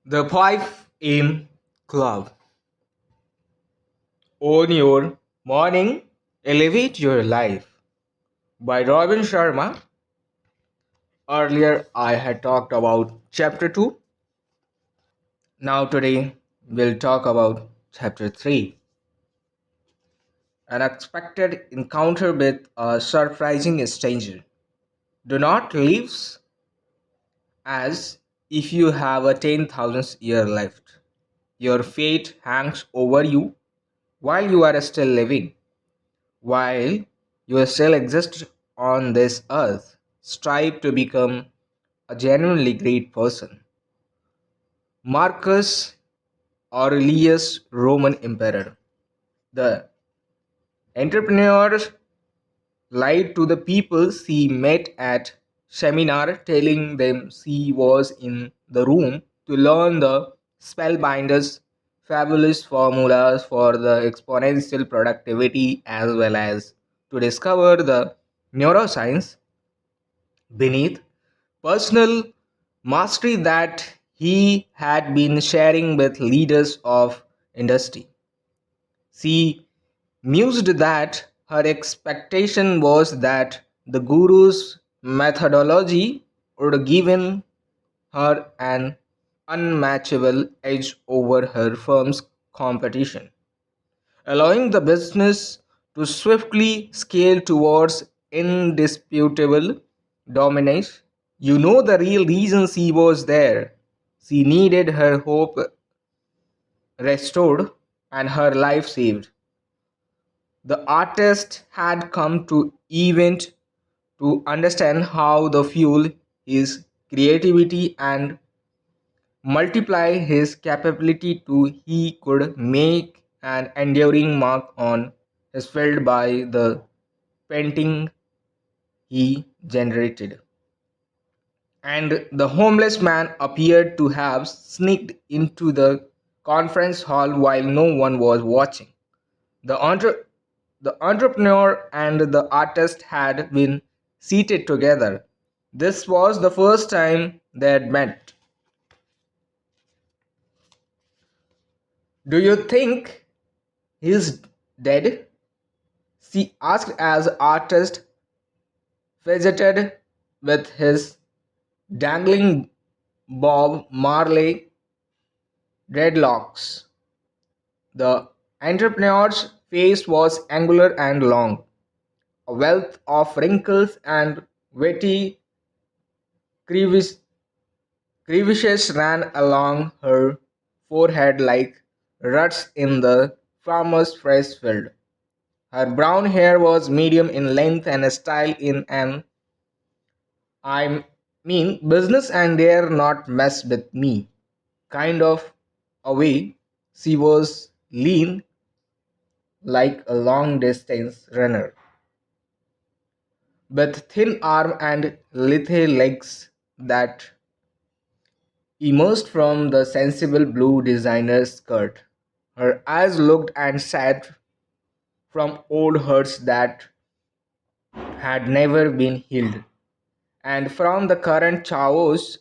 The 5 a.m. Club. Own Your Morning, Elevate Your Life by Robin Sharma. Earlier, I had talked about chapter 2. Now, today, we'll talk about chapter 3, an unexpected encounter with a surprising stranger. Do not live as if you have a 10,000th year left. Your fate hangs over you while you are still living. While you still exist on this earth, strive to become a genuinely great person. Marcus Aurelius, Roman Emperor. The entrepreneur lied to the people she met at seminar, telling them she was in the room to learn the spellbinder's fabulous formulas for the exponential productivity as well as to discover the neuroscience beneath personal mastery that he had been sharing with leaders of industry. She mused that her expectation was that the guru's methodology would give her an unmatchable edge over her firm's competition, allowing the business to swiftly scale towards indisputable dominance. You know the real reason she was there. She needed her hope restored and her life saved. The artist had come to event to understand how the fuel his creativity and multiply his capability to he could make an enduring mark on his field by the painting he generated. And the homeless man appeared to have sneaked into the conference hall while no one was watching. The, entre- the entrepreneur and the artist had been seated together. This was the first time they had met. Do you think he's dead? She asked as artist fidgeted with his dangling Bob Marley dreadlocks. The entrepreneur's face was angular and long, a wealth of wrinkles and witty crevices crevices ran along her forehead like ruts in the farmer's fresh field. Her brown hair was medium in length and style in an I mean business and dare not mess with me kind of a way. She was lean like a long distance runner, with thin arm and lithe legs that emerged from the sensible blue designer skirt. Her eyes looked and sat from old hurts that had never been healed, and from the current chaos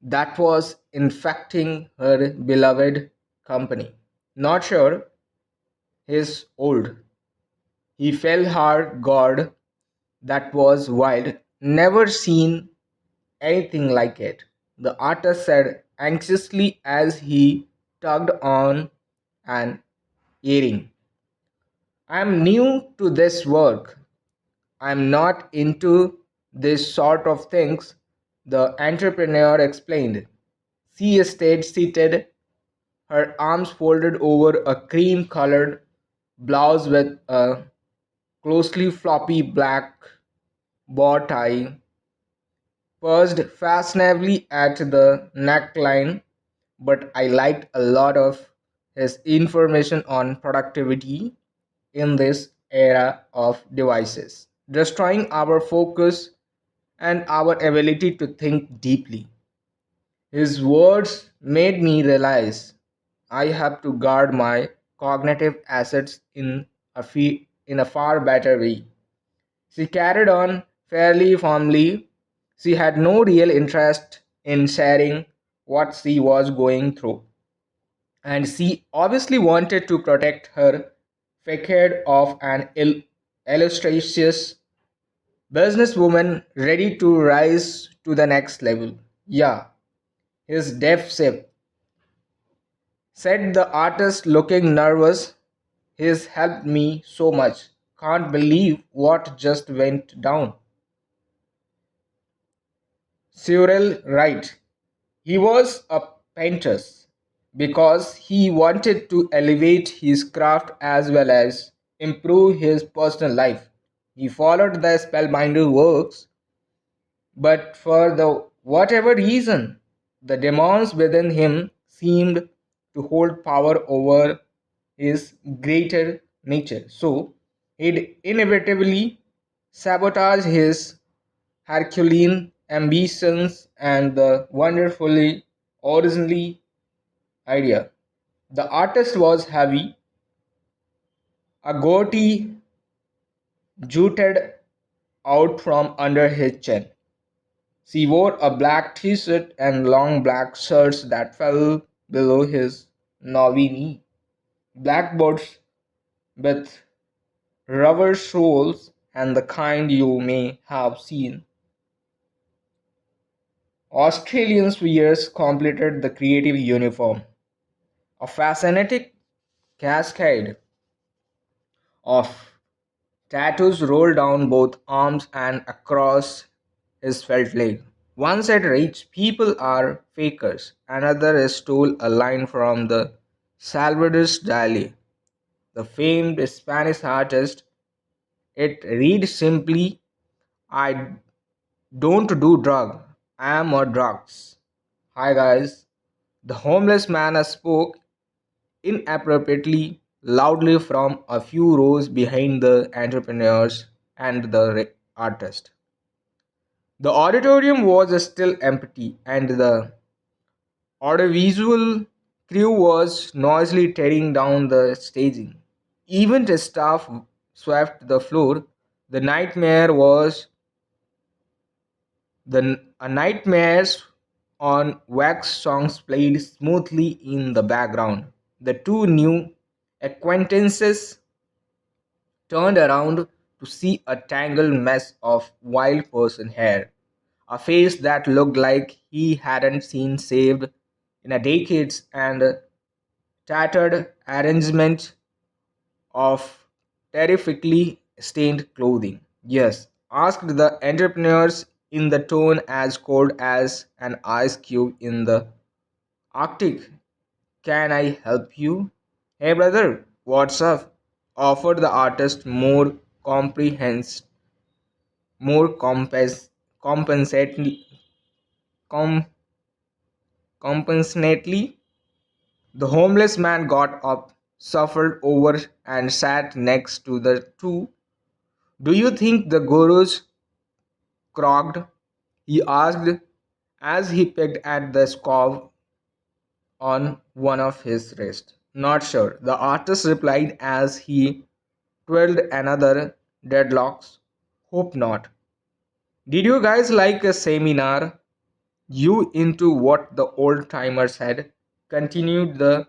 that was infecting her beloved company. Not sure he's old. He fell hard God that was wild, never seen anything like it, the artist said anxiously as he tugged on an earring. I'm new to this work. I'm not into this sort of things, the entrepreneur explained. She stayed seated, her arms folded over a cream colored blouse with a closely floppy black bow tie perched fashionably at the neckline, but I liked a lot of his information on productivity in this era of devices, destroying our focus and our ability to think deeply. His words made me realize I have to guard my cognitive assets in a far better way. She carried on fairly firmly. She had no real interest in sharing what she was going through, and she obviously wanted to protect her facade of an illustrious businesswoman ready to rise to the next level. Yeah, his death ship, said the artist, looking nervous. He's helped me so much. Can't believe what just went down. Cyril Wright. He was a painter because he wanted to elevate his craft as well as improve his personal life. He followed the spellbinder works, but for the whatever reason, the demons within him seemed to hold power over his greater nature. So it inevitably sabotaged his Herculean ambitions and the wonderfully originally idea. The artist was heavy, a goatee jutted out from under his chin. She wore a black t-shirt and long black shirts that fell below his knobby knee. Black boots with rubber soles and the kind you may have seen Australians wears completed the creative uniform. A fascinating cascade of tattoos rolled down both arms and across his felt leg. One said rich people are fakers, another stole a line from the Salvador Dali, the famed Spanish artist. It read simply, I don't do drug, I am a drugs. Hi guys. The homeless man spoke inappropriately loudly from a few rows behind the entrepreneurs and the artist. The auditorium was still empty, and the audiovisual crew was noisily tearing down the staging. Event staff swept the floor. The nightmare was the nightmares on wax songs played smoothly in the background. The two new acquaintances turned around to see a tangled mess of wild person hair, a face that looked like he hadn't seen saved in a decades, and a tattered arrangement of terrifically stained clothing. Yes, asked the entrepreneurs in the tone as cold as an ice cube in the Arctic. Can I help you? Hey brother, what's up? Offered the artist more compensately, com, compensately. The homeless man got up, shuffled over, and sat next to the two. Do you think the gurus croaked? He asked as he picked at the scarf on one of his wrists. Not sure, the artist replied as he twirled another deadlocks. Hope not. Did you guys like a seminar? You into what the old timer said? Continued the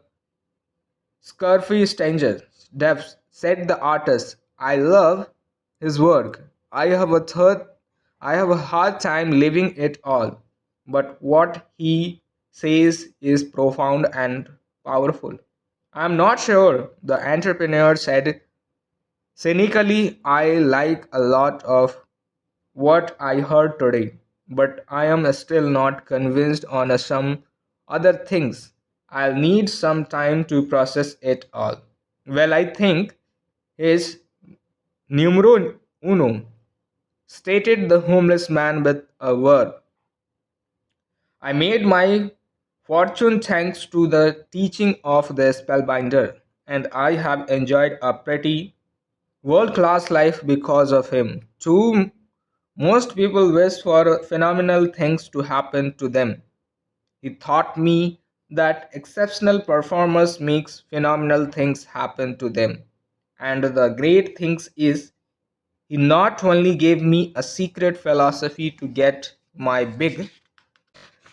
scurfy stranger. Debs, said the artist. I love his work. I have a hard time living it all. But what he says is profound and powerful. I'm not sure, the entrepreneur said cynically. I like a lot of what I heard today, but I am still not convinced on some other things. I'll need some time to process it all. Well, I think is numero uno, stated the homeless man with a word. I made my fortune thanks to the teaching of the spellbinder, and I have enjoyed a pretty world class life because of him. Too, most people wish for phenomenal things to happen to them. He taught me that exceptional performers makes phenomenal things happen to them. And the great things is he not only gave me a secret philosophy to get my big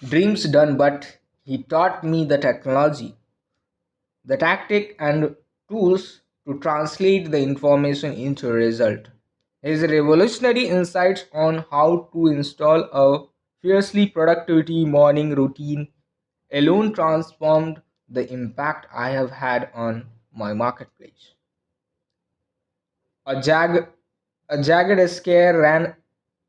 dreams done, but He taught me the technology, the tactic, and tools to translate the information into a result. His revolutionary insights on how to install a fiercely productivity morning routine alone transformed the impact I have had on my marketplace. A, jag- a jagged scare ran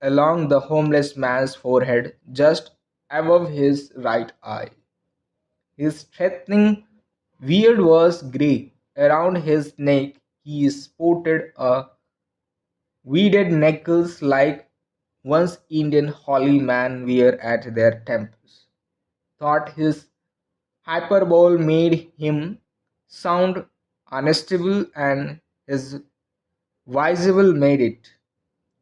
along the homeless man's forehead just above his right eye. His threatening beard was grey. Around his neck he sported a weeded necklace like once Indian holy men wear at their temples. Thought his hyperbole made him sound unstable and his visible made it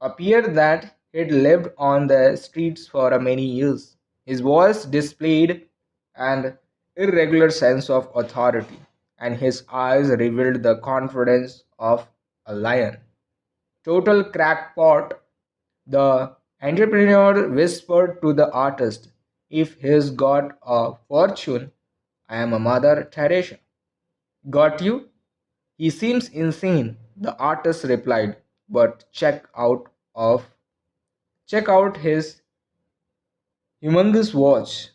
appear that he'd lived on the streets for many years. His voice displayed an irregular sense of authority, and his eyes revealed the confidence of a lion. Total crackpot, the entrepreneur whispered to the artist. If he's got a fortune, I am a Mother Teresa. Got you? He seems insane, the artist replied, but check out his humongous watch.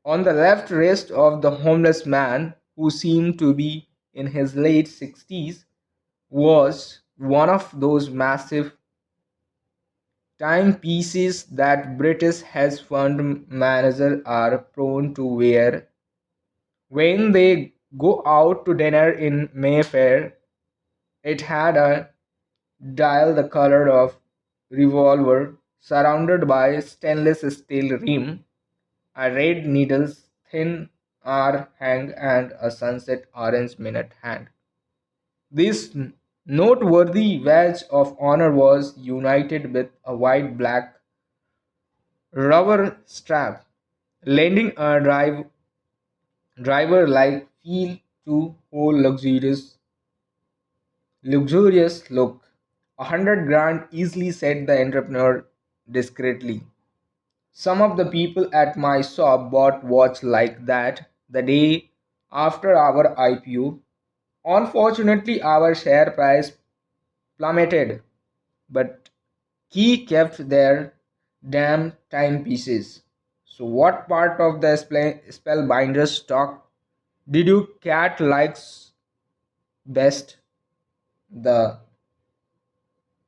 On the left wrist of the homeless man, who seemed to be in his late 60s, was one of those massive timepieces that British hedge fund managers are prone to wear when they go out to dinner in Mayfair. It had a dial the color of revolver surrounded by stainless steel rim, a red needle's thin R hang and a sunset orange minute hand. This noteworthy badge of honor was united with a white black rubber strap, lending a driver like feel to whole luxurious look. 100 grand easily, said the entrepreneur discreetly. Some of the people at my shop bought watch like that the day after our IPO. Unfortunately, our share price plummeted, but he kept their damn timepieces. So, what part of the spellbinder stock did you cat likes best? The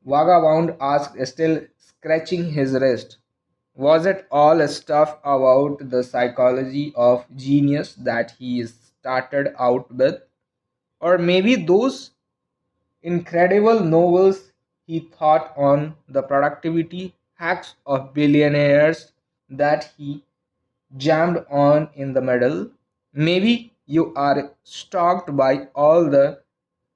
vagabond asked, still scratching his wrist. Was it all stuff about the psychology of genius that he started out with? Or maybe those incredible novels he thought on the productivity hacks of billionaires that he jammed on in the middle? Maybe you are stalked by all the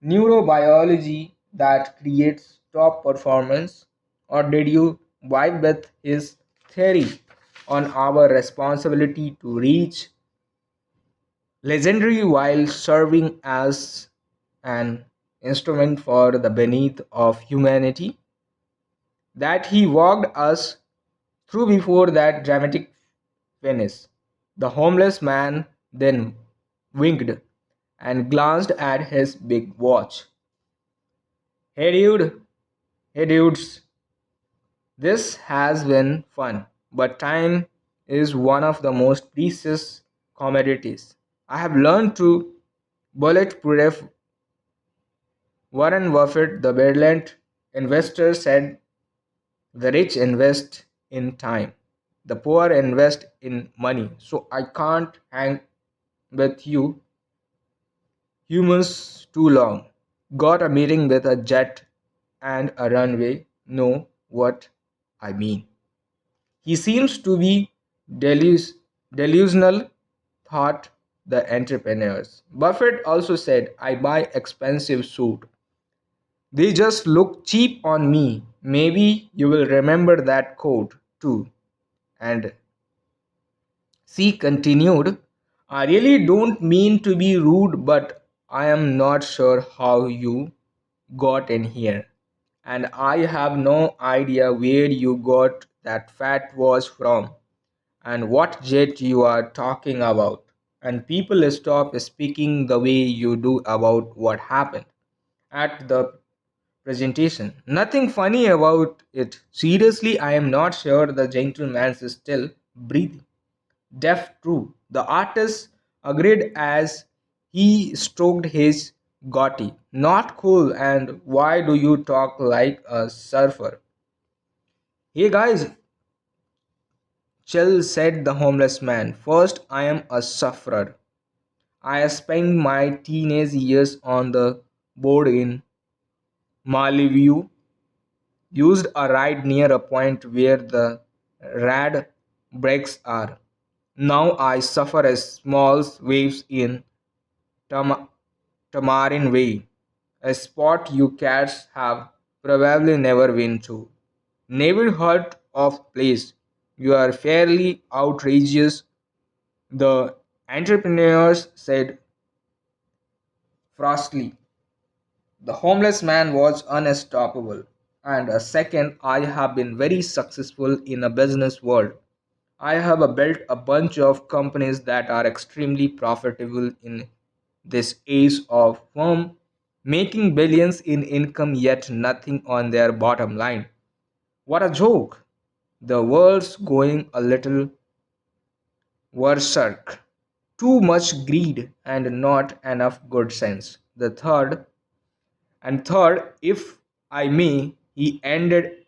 neurobiology that creates top performance, or did you vibe with his theory on our responsibility to reach legendary while serving as an instrument for the beneath of humanity that he walked us through before that dramatic finish? The homeless man then winked and glanced at his big watch. Hey dude, hey dudes, this has been fun, but time is one of the most precious commodities. I have learned to bulletproof. Warren Buffett, the brilliant investor, said the rich invest in time, the poor invest in money. So I can't hang with you humans too long. Got a meeting with a jet and a runway. Know what I mean. He seems to be delusional, thought the entrepreneurs. Buffett also said, I buy expensive suit. They just look cheap on me. Maybe you will remember that quote too. And she continued, I really don't mean to be rude, but I am not sure how you got in here. And I have no idea where you got that fat watch from. and what jet you are talking about. And people stop speaking the way you do about what happened at the presentation. Nothing funny about it. Seriously, I am not sure the gentleman is still breathing. Deaf true. The artist agreed as he stroked his goatee. Not cool, and why do you talk like a surfer? Hey guys, chill, said the homeless man. First, I am a sufferer. I spent my teenage years on the board in Maliview, used a ride near a point where the rad breaks are. Now I suffer as small waves in Tam- Tamarin Way, a spot you cats have probably never been to. Never heard of place. You are fairly outrageous, the entrepreneurs said frostily. The homeless man was unstoppable. And a second, I have been very successful in a business world. I have built a bunch of companies that are extremely profitable in this age of firm making billions in income yet nothing on their bottom line. What a joke! The world's going a little berserk. Too much greed and not enough good sense. Third, if I may, he added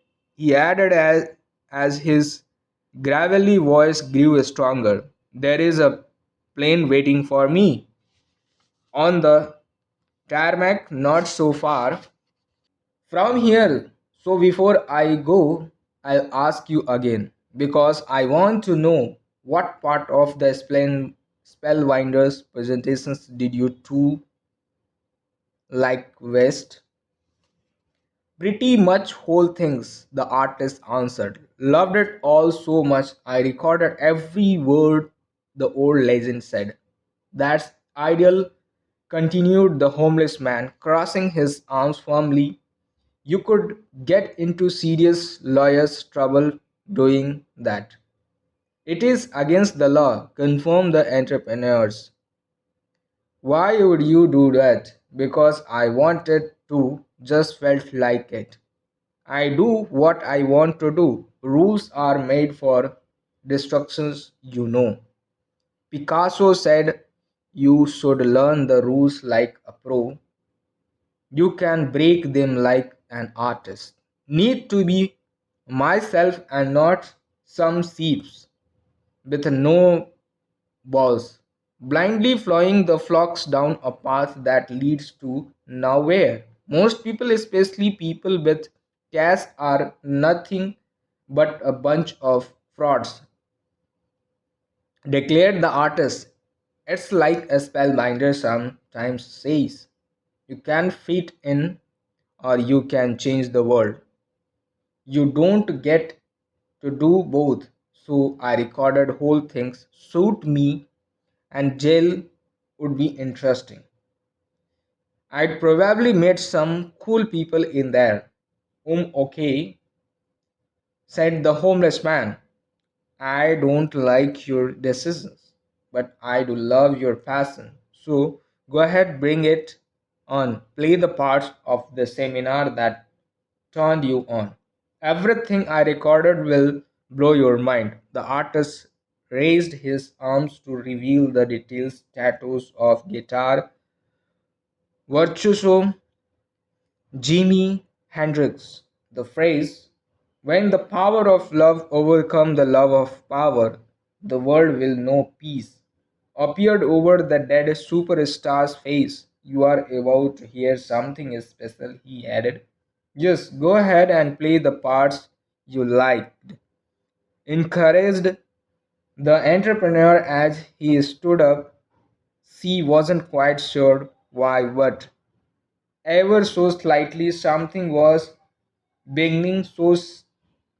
as his gravelly voice grew stronger. There is a plane waiting for me on the tarmac not so far from here. So before I go, I'll ask you again because I want to know what part of the Spellbinders presentations did you two like West? Pretty much whole things, the artist answered. Loved it all so much I recorded every word the old legend said. That's ideal, continued the homeless man, crossing his arms firmly. You could get into serious lawyer's trouble doing that. It is against the law, confirmed the entrepreneurs. Why would you do that? Because I wanted to, just felt like it. I do what I want to do. Rules are made for destructions, you know. Picasso said you should learn the rules like a pro. You can break them like an artist. Need to be myself and not some thieves with no balls, blindly following the flocks down a path that leads to nowhere. Most people, especially people with cash, are nothing but a bunch of frauds, declared the artist. It's like a spellbinder sometimes says. You can fit in or you can change the world. You don't get to do both. So I recorded whole things. Suit me and jail would be interesting. I'd probably met some cool people in there. Okay, said the homeless man. I don't like your decisions, but I do love your passion. So go ahead, bring it on. Play the parts of the seminar that turned you on. Everything I recorded will blow your mind. The artist raised his arms to reveal the details tattoos of guitar virtuoso Jimi Hendrix. The phrase, when the power of love overcomes the love of power, the world will know peace, appeared over the dead superstar's face. You are about to hear something special, he added. Yes, go ahead and play the parts you liked. Encouraged the entrepreneur as he stood up. She wasn't quite sure why, but ever so slightly something was beginning so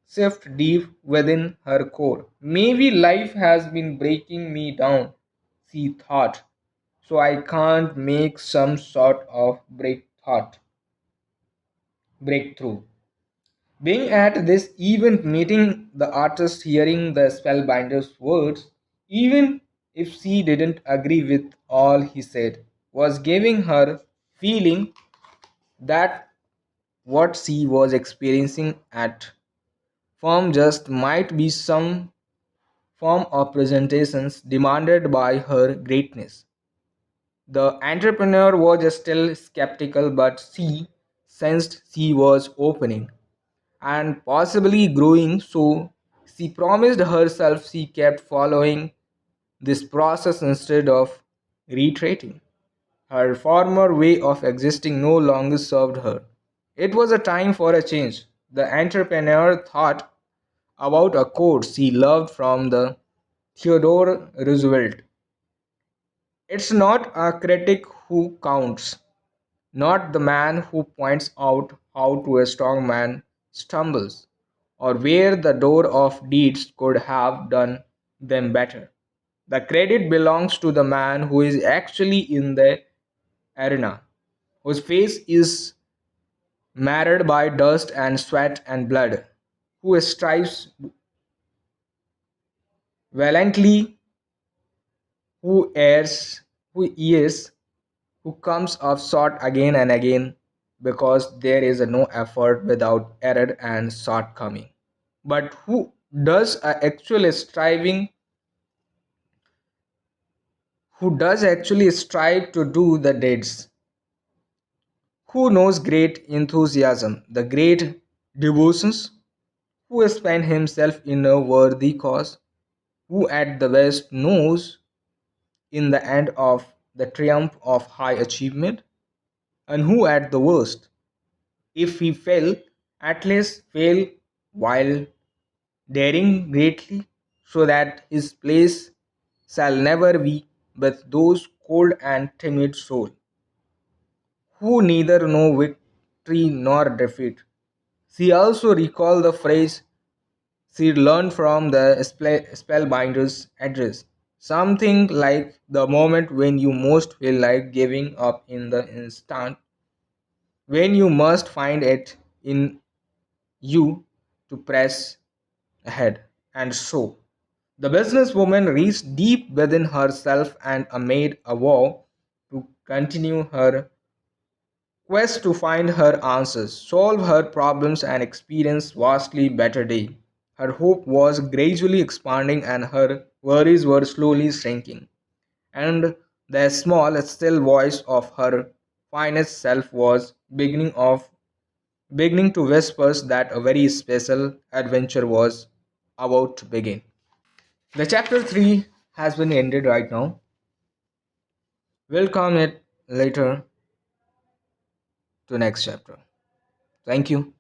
shift deep within her core. Maybe life has been breaking me down, she thought, so I can't make some sort of breakthrough. Being at this event, meeting the artist, hearing the spellbinder's words, even if she didn't agree with all he said, was giving her feeling that what she was experiencing at firm just might be some form of presentations demanded by her greatness. The entrepreneur was still skeptical, but she sensed she was opening and possibly growing, so she promised herself she kept following this process instead of retreating. Her former way of existing no longer served her. It was a time for a change. The entrepreneur thought about a quote she loved from the Theodore Roosevelt. It's not a critic who counts, not the man who points out how to a strong man stumbles, or where the door of deeds could have done them better. The credit belongs to the man who is actually in the arena, whose face is marred by dust and sweat and blood, who strives valiantly, who errs, who is, who comes up short again and again, because there is no effort without error and shortcoming. But who does actually striving, who does actually strive to do the deeds, who knows great enthusiasm, the great devotions, who spend himself in a worthy cause, who at the best knows in the end of the triumph of high achievement, and who at the worst, if he fail, at least fail while daring greatly, so that his place shall never be with those cold and timid souls, who neither know victory nor defeat. She also recalled the phrase she learned from the spellbinder's address. Something like the moment when you most feel like giving up in the instant, when you must find it in you to press ahead. And so, the businesswoman reached deep within herself and made a vow to continue her quest to find her answers, solve her problems, and experience vastly better day. Her hope was gradually expanding and her worries were slowly shrinking. And the small, still voice of her finest self was beginning to whisper that a very special adventure was about to begin. The chapter 3 has been ended right now. We'll come it later to next chapter. Thank you.